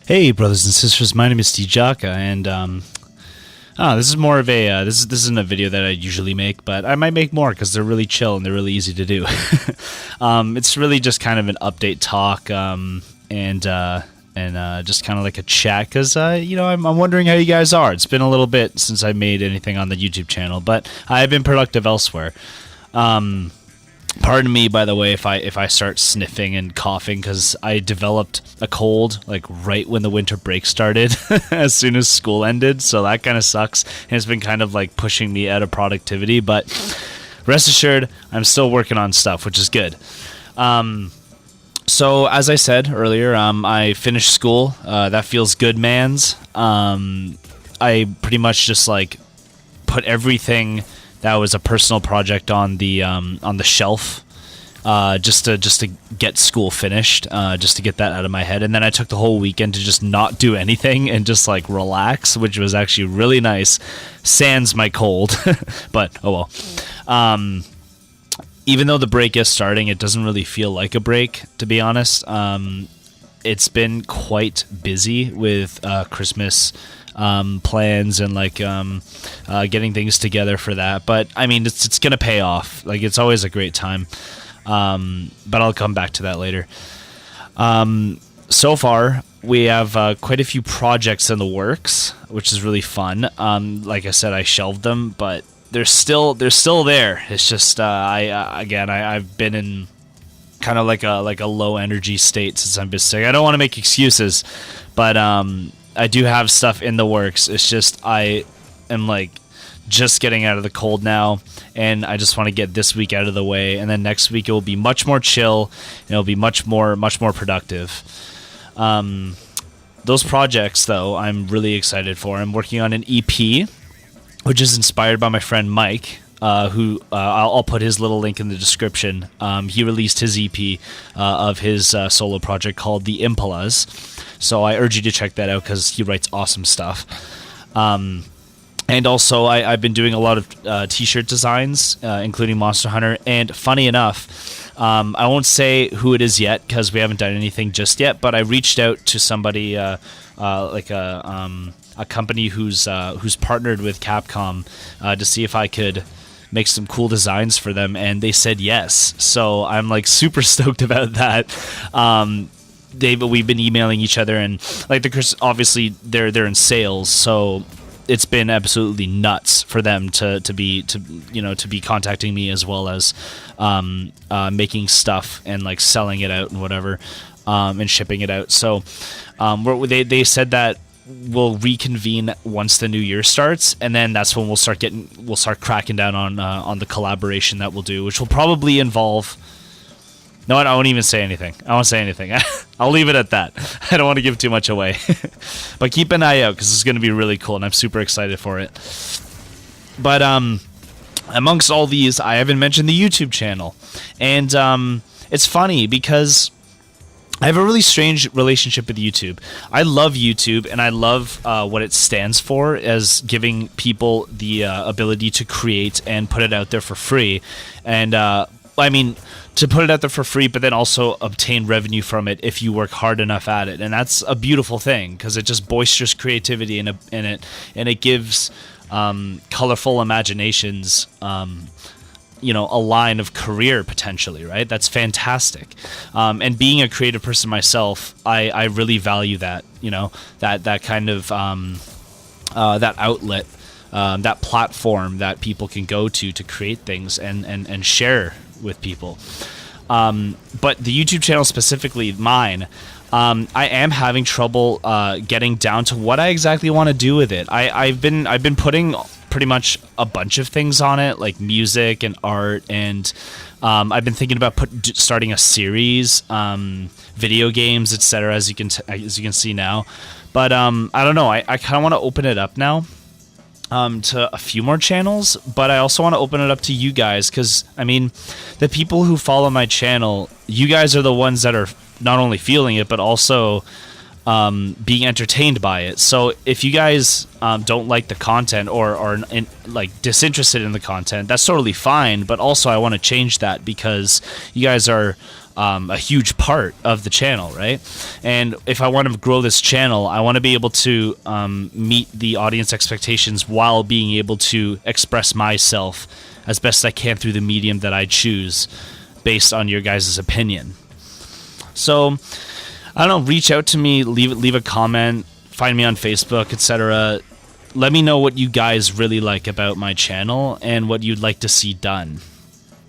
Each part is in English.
Hey, brothers and sisters. My name is Jocka, and this is more of a this isn't a video that I usually make, but I might make more because they're really chill and they're really easy to do. It's really just kind of an update talk, and just kind of like a chat because I'm wondering how you guys are. It's been a little bit since I made anything on the YouTube channel, but I've been productive elsewhere. Pardon me, by the way, if I start sniffing and coughing, because I developed a cold like right when the winter break started, as soon as school ended. So that kind of sucks, and it's been kind of like pushing me out of productivity. But rest assured, I'm still working on stuff, which is good. So as I said earlier, I finished school. That feels good, mans. I pretty much just like put everything that was a personal project on the shelf, just to get school finished, just to get that out of my head. And then I took the whole weekend to just not do anything and just like relax, which was actually really nice. Sans my cold, but oh well. Even though the break is starting, it doesn't really feel like a break, to be honest. It's been quite busy with Christmas plans and like getting things together for that, but I mean it's gonna pay off. Like, it's always a great time, but I'll come back to that later. So far we have quite a few projects in the works, which is really fun. Like I said, I shelved them, but they're still there. It's just I've been in kind of like a low energy state since I've been sick. I don't want to make excuses, but I do have stuff in the works. It's just I am like just getting out of the cold now, and I just want to get this week out of the way, and then next week it will be much more chill, and it'll be much more productive. Those projects, though, I'm really excited for. I'm working on an EP, which is inspired by my friend Mike, who I'll put his little link in the description. He released his EP of his solo project called The Impalas. So I urge you to check that out because he writes awesome stuff. And also, I've been doing a lot of t-shirt designs, including Monster Hunter. And funny enough, I won't say who it is yet because we haven't done anything just yet. But I reached out to somebody, like a company who's partnered with Capcom, to see if I could make some cool designs for them, and they said yes. So I'm like super stoked about that. We've been emailing each other, and like obviously they're in sales, so it's been absolutely nuts for them to be contacting me, as well as making stuff and like selling it out and whatever, and shipping it out. So they said that we'll reconvene once the new year starts, and then that's when we'll start cracking down on the collaboration that we'll do, which will probably involve. No, I won't even say anything. I won't say anything. I'll leave it at that. I don't want to give too much away. But keep an eye out because it's going to be really cool, and I'm super excited for it. But amongst all these, I haven't mentioned the YouTube channel. And it's funny because I have a really strange relationship with YouTube. I love YouTube, and I love what it stands for, as giving people the ability to create and put it out there for free. And I mean, to put it out there for free, but then also obtain revenue from it if you work hard enough at it. And that's a beautiful thing because it just boisterous creativity in it, and it gives colorful imaginations a line of career potentially, right? That's fantastic. And being a creative person myself, I really value that, that kind of that outlet, that platform that people can go to create things and share with people. But the YouTube channel, specifically mine, I am having trouble getting down to what I exactly want to do with it. I've been putting pretty much a bunch of things on it, like music and art, and I've been thinking about starting a series, video games, etc. As you can see now. But I don't know. I kind of want to open it up now to a few more channels, but I also want to open it up to you guys because, I mean, the people who follow my channel, you guys are the ones that are not only feeling it, but also being entertained by it. So if you guys don't like the content or are like disinterested in the content, that's totally fine. But also I want to change that because you guys are a huge part of the channel, right? And if I want to grow this channel, I want to be able to meet the audience expectations while being able to express myself as best I can through the medium that I choose based on your guys' opinion. So, I don't know, reach out to me, leave a comment, find me on Facebook, etc. Let me know what you guys really like about my channel and what you'd like to see done.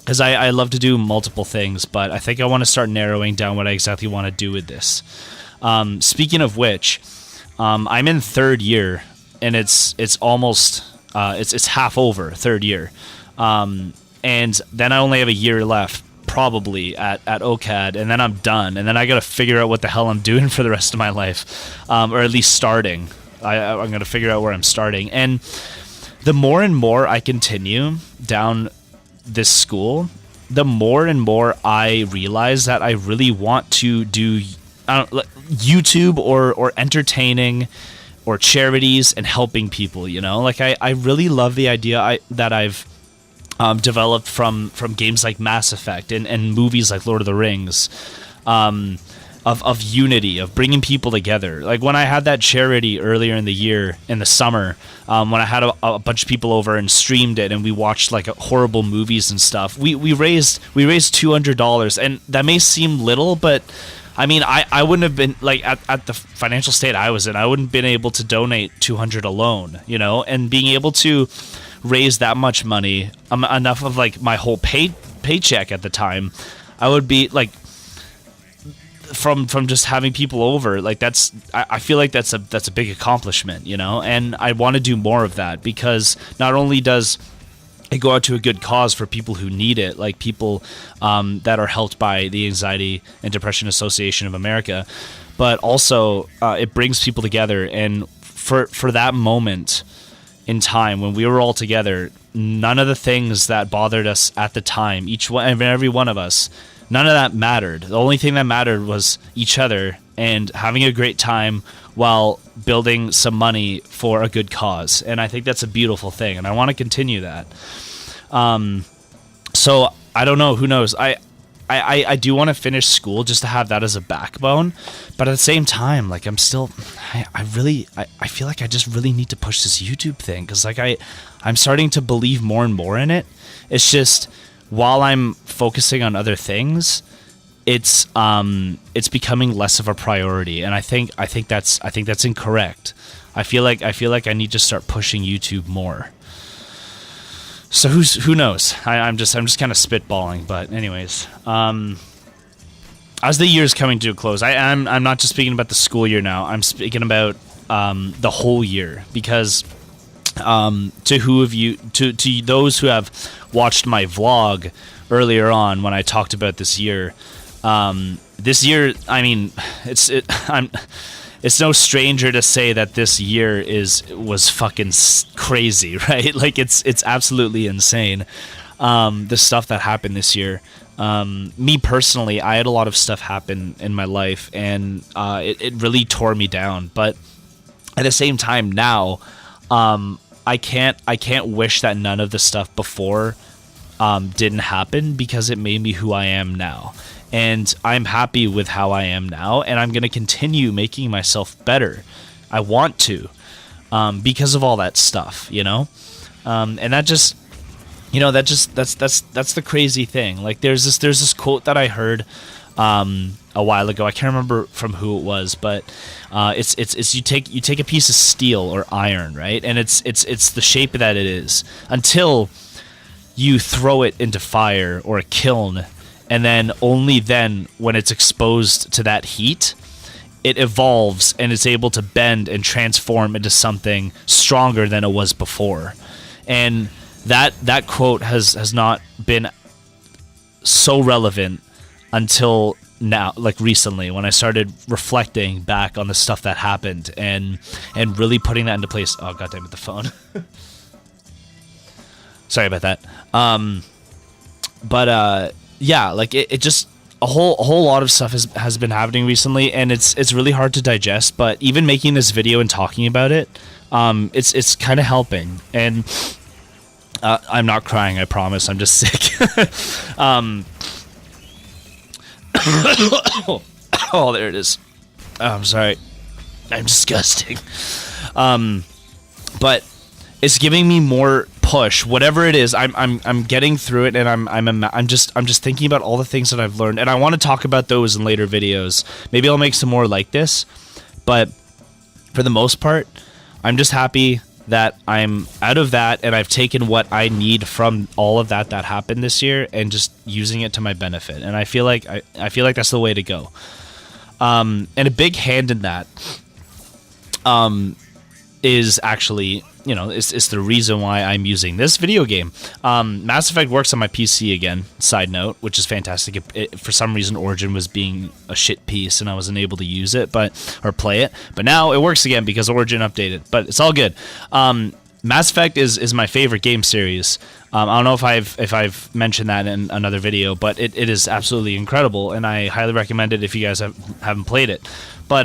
Because I love to do multiple things, but I think I want to start narrowing down what I exactly want to do with this. Speaking of which, I'm in third year, and it's almost it's half over third year, and then I only have a year left, probably at OCAD, and then I'm done, and then I got to figure out what the hell I'm doing for the rest of my life, or at least starting. I'm going to figure out where I'm starting, and the more and more I continue down this school, the more and more I realize that I really want to do YouTube or entertaining or charities and helping people, you know? Like, I really love the idea that I've developed from games like Mass Effect and movies like Lord of the Rings, of unity, of bringing people together. Like when I had that charity earlier in the year, in the summer, when I had a bunch of people over and streamed it, and we watched like horrible movies and stuff. We raised $200, and that may seem little, but I mean, I wouldn't have been like at the financial state I was in, I wouldn't have been able to donate $200 alone, you know, and being able to raise that much money, enough of like my whole paycheck at the time, I would be like, from just having people over, like I feel like that's a big accomplishment, you know, and I want to do more of that, because not only does it go out to a good cause for people who need it, like people that are helped by the Anxiety and Depression Association of America, but also it brings people together. And for that moment in time when we were all together, none of the things that bothered us at the time, every one of us, none of that mattered. The only thing that mattered was each other and having a great time while building some money for a good cause. And I think that's a beautiful thing, and I want to continue that. So I don't know, who knows? I do want to finish school just to have that as a backbone, but at the same time, like I feel like I just really need to push this YouTube thing, because like I'm starting to believe more and more in it. It's just, while I'm focusing on other things, it's becoming less of a priority, and I think that's incorrect. I feel like I need to start pushing YouTube more. So who knows? I'm just kind of spitballing, but anyways, as the year's coming to a close, I'm not just speaking about the school year now. I'm speaking about the whole year, because to those who have watched my vlog earlier on when I talked about this year, I mean, it's no stranger to say that this year was fucking crazy, right? Like it's absolutely insane. The stuff that happened this year. Me personally, I had a lot of stuff happen in my life, and it really tore me down. But at the same time, now, I can't wish that none of the stuff before didn't happen, because it made me who I am now. And I'm happy with how I am now, and I'm going to continue making myself better. I want to, because of all that stuff, you know? And that just, you know, that's the crazy thing. Like there's this quote that I heard a while ago. I can't remember from who it was, but it's you take a piece of steel or iron, right? And it's the shape that it is until you throw it into fire or a kiln, and then only then, when it's exposed to that heat, it evolves and is able to bend and transform into something stronger than it was before. And that quote has not been so relevant until now, like recently, when I started reflecting back on the stuff that happened and really putting that into place. Oh, goddamn it, the phone. Sorry about that. Yeah, like it just a whole lot of stuff has been happening recently, and it's really hard to digest. But even making this video and talking about it, it's kind of helping. And I'm not crying, I promise. I'm just sick. Oh, there it is. Oh, I'm sorry. I'm disgusting. But it's giving me more push. Whatever it is, I'm getting through it, and I'm just thinking about all the things that I've learned, and I want to talk about those in later videos. Maybe I'll make some more like this, but for the most part, I'm just happy that I'm out of that, and I've taken what I need from all of that happened this year and just using it to my benefit. And I feel like I feel like that's the way to go. And a big hand in that is actually, you know, it's the reason why I'm using this video game. Mass Effect works on my PC again, side note, which is fantastic. For some reason, Origin was being a shit piece and I wasn't able to use it or play it. But now it works again because Origin updated. But it's all good. Mass Effect is my favorite game series. I don't know if I've mentioned that in another video, but it is absolutely incredible, and I highly recommend it if you guys haven't played it. But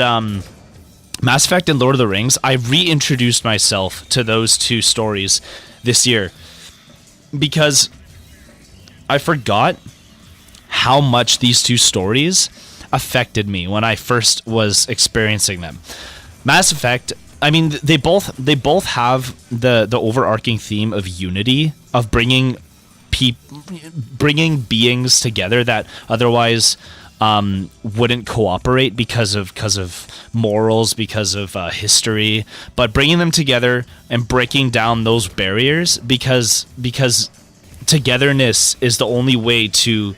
Mass Effect and Lord of the Rings, I reintroduced myself to those two stories this year because I forgot how much these two stories affected me when I first was experiencing them. Mass Effect, I mean, they both have the overarching theme of unity, of bringing beings together that otherwise wouldn't cooperate because of morals, because of history, but bringing them together and breaking down those barriers because togetherness is the only way to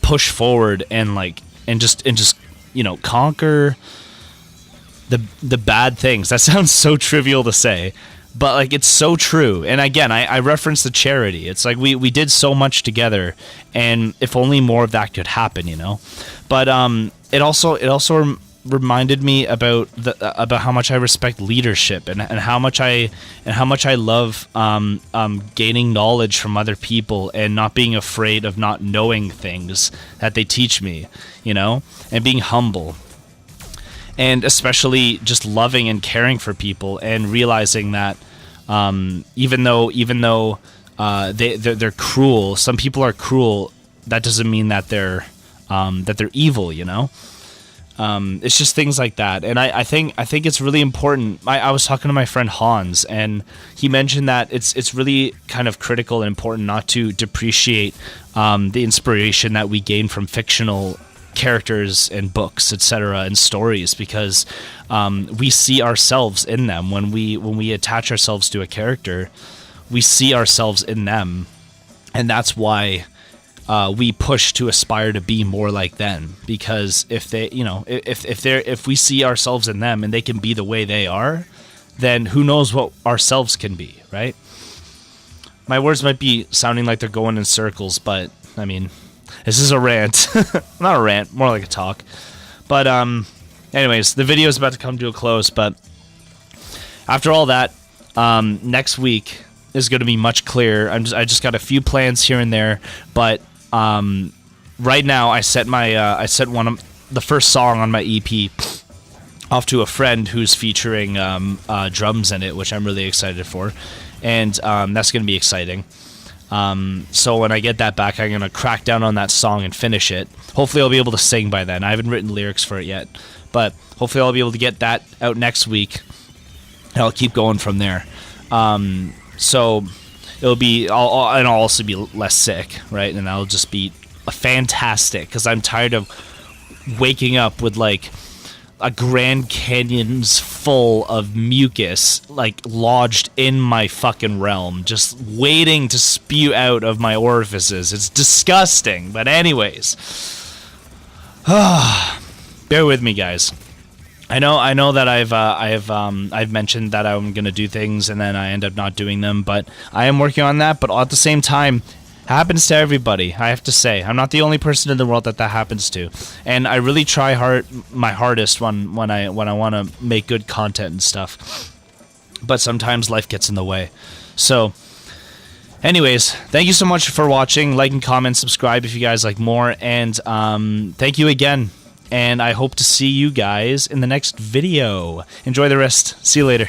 push forward and just you know, conquer the bad things. That sounds so trivial to say, but like, it's so true. And again, I reference the charity. It's like we did so much together, and if only more of that could happen, you know. But it also reminded me about how much I respect leadership and how much I love gaining knowledge from other people and not being afraid of not knowing things that they teach me, you know, and being humble. And especially just loving and caring for people and realizing that even though they're cruel, some people are cruel, that doesn't mean that they're evil, you know. It's just things like that. And I think it's really important. I was talking to my friend Hans, and he mentioned that it's really kind of critical and important not to depreciate the inspiration that we gain from fictional characters and books, etc., and stories, because we see ourselves in them. When we attach ourselves to a character, we see ourselves in them, and that's why we push to aspire to be more like them. Because if they, you know, if we see ourselves in them and they can be the way they are, then who knows what ourselves can be, right? My words might be sounding like they're going in circles, but I mean, this is a rant. Not a rant, more like a talk. But anyways, the video is about to come to a close, but after all that, next week is going to be much clearer. I just got a few plans here and there, but right now I set one of the first song on my EP off to a friend who's featuring drums in it, which I'm really excited for, and that's going to be exciting. So when I get that back, I'm going to crack down on that song and finish it. Hopefully I'll be able to sing by then. I haven't written lyrics for it yet, but hopefully I'll be able to get that out next week, and I'll keep going from there. So it'll be, and I'll also be less sick, right? And I'll just be fantastic, because I'm tired of waking up with like a Grand Canyon's full of mucus like lodged in my fucking realm, just waiting to spew out of my orifices. It's disgusting. But anyways, bear with me, guys. I know that I've mentioned that I'm gonna do things and then I end up not doing them, but I am working on that. But at the same time, happens to everybody. I have to say, I'm not the only person in the world that happens to, and I really try my hardest when I want to make good content and stuff. But sometimes life gets in the way. So, anyways, thank you so much for watching. Like and comment, subscribe if you guys like more, and thank you again. And I hope to see you guys in the next video. Enjoy the rest. See you later.